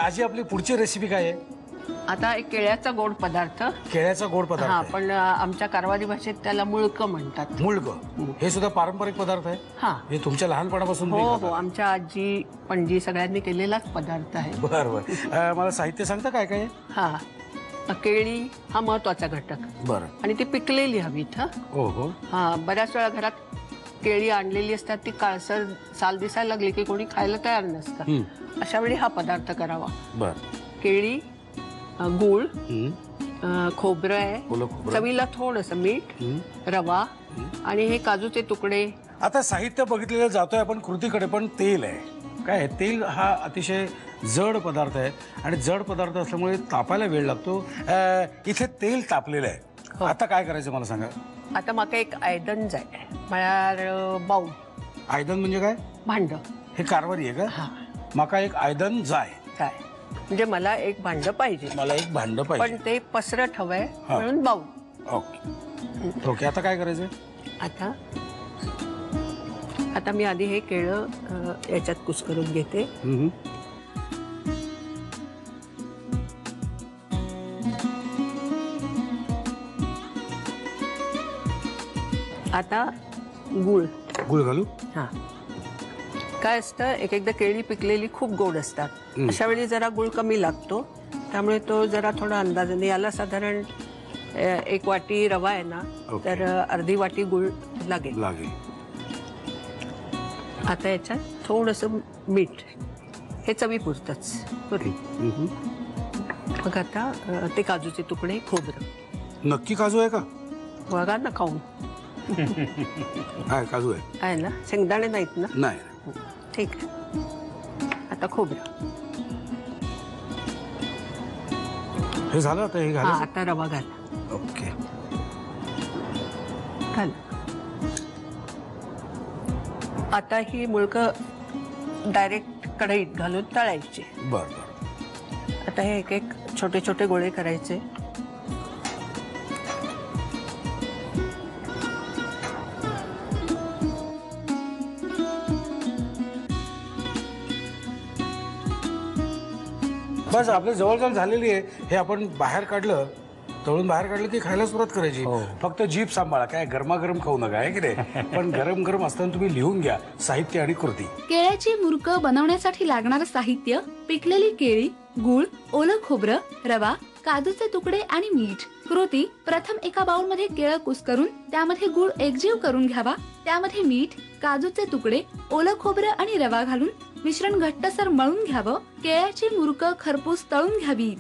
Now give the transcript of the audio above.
आजी आपली पुढची रेसिपी काय आहे? आता एक केळ्याचा गोड पदार्थ. केळ्याचा गोड पदार्थ हा, आहे. पण आमच्या कारवारी भाषेत त्याला मुळकं म्हणतात. मुळकं हे सुद्धा पारंपरिक पदार्थ आहे. हा, हे तुमच्या लहानपणापासून हो तुम्ही हो, खाता? आमच्या आजी पणजी सगळ्यांनी केलेलाच पदार्थ आहे. बरं बरं. मला साहित्य सांगता काय काय आहे? हा, केळी हा महत्वाचा घटक. बरं. आणि ती पिकलेली हवीत. हा हो हो. हा, बऱ्याच वेळा घरात केळी आणलेली असतात, ती काळसर साल दिसायला लागली की कोणी खायला तयार नसतं. अशा वेळी हा पदार्थ करावा. बरं. केळी, गूळ, खोबरं आहे, चवीला थोडंसं मीठ, रवा आणि हे काजूचे तुकडे. आता साहित्य बघितलेलं जातोय आपण कृतीकडे, पण तेल आहे काय आहे? तेल हा अतिशय जड पदार्थ आहे आणि जड पदार्थ असल्यामुळे तापायला वेळ लागतो. इथे तेल तापलेलं आहे. आता काय करायचं मला सांगा. आता माका एक आयदन जाय म्हळ्यार बाऊल. आयदन म्हणजे काय? भांड. हे कारवारी आहे का? हा, माका एक आयदन जाय. काय म्हणजे मला एक भांड पाहिजे. मला एक भांड पाहिजे, पण ते पसरट हवंय म्हणून बाऊल. Okay okay. आता काय करायचं? आता मी आधी हे केळं याच्यात कुस्करून घेते. आता गुळ. गुळ घालू? हा, काय असतं एक एकदा केळी पिकलेली खूप गोड असतात. अशा वेळी जरा गुळ कमी लागतो, त्यामुळे तो जरा थोडा अंदाजाने. याला साधारण 1 वाटी रवा आहे ना, तर अर्धी वाटी गुळ लागेल. आता याच्यात थोडंसं मीठ, हे चवीपुरतंच. मग आता ते काजूचे तुकडे, खोबरं. नक्की काजू आहे का? बघा ना खाऊन. आहे काजू आहे. आहे ना? शेंगदाणे नाहीत ना? नाही. ठीक आहे. आता खोबरं. हे झालं. आता हे घाल. आता रवा घाला. ओके. घाल. आता ही मुळकं डायरेक्ट कढईत घालून तळायची. बरं. आता हे एक एक छोटे छोटे गोळे करायचे. बस आपल्या जवळजवळ झालेली आहे. हे आपण बाहेर काढलं, तळून बाहेर काढलं की खायला सुरुवात करायची. फक्त जीभ सांभाळा, काय गरमागरम खाऊ नका, आहे की नाही? पण गरम गरम असताना तुम्ही लिहून घ्या साहित्य आणि कृती. केळ्याची मुरकं बनवण्यासाठी लागणारं साहित्य: पिकलेली केळी, गूळ, ओलं खोबरं, रवा, काजूचे तुकडे आणि मीठ. कृती: प्रथम एका बाउल मध्ये केळं कुस्करून त्यामध्ये गूळ एकजीव करून घ्यावा. त्यामध्ये मीठ, काजूचे तुकडे, ओलं खोबरं आणि रवा घालून मिश्रण घट्टसर मळून घ्यावं. केळ्याची मुरकं खरपूस तळून घ्यावीत.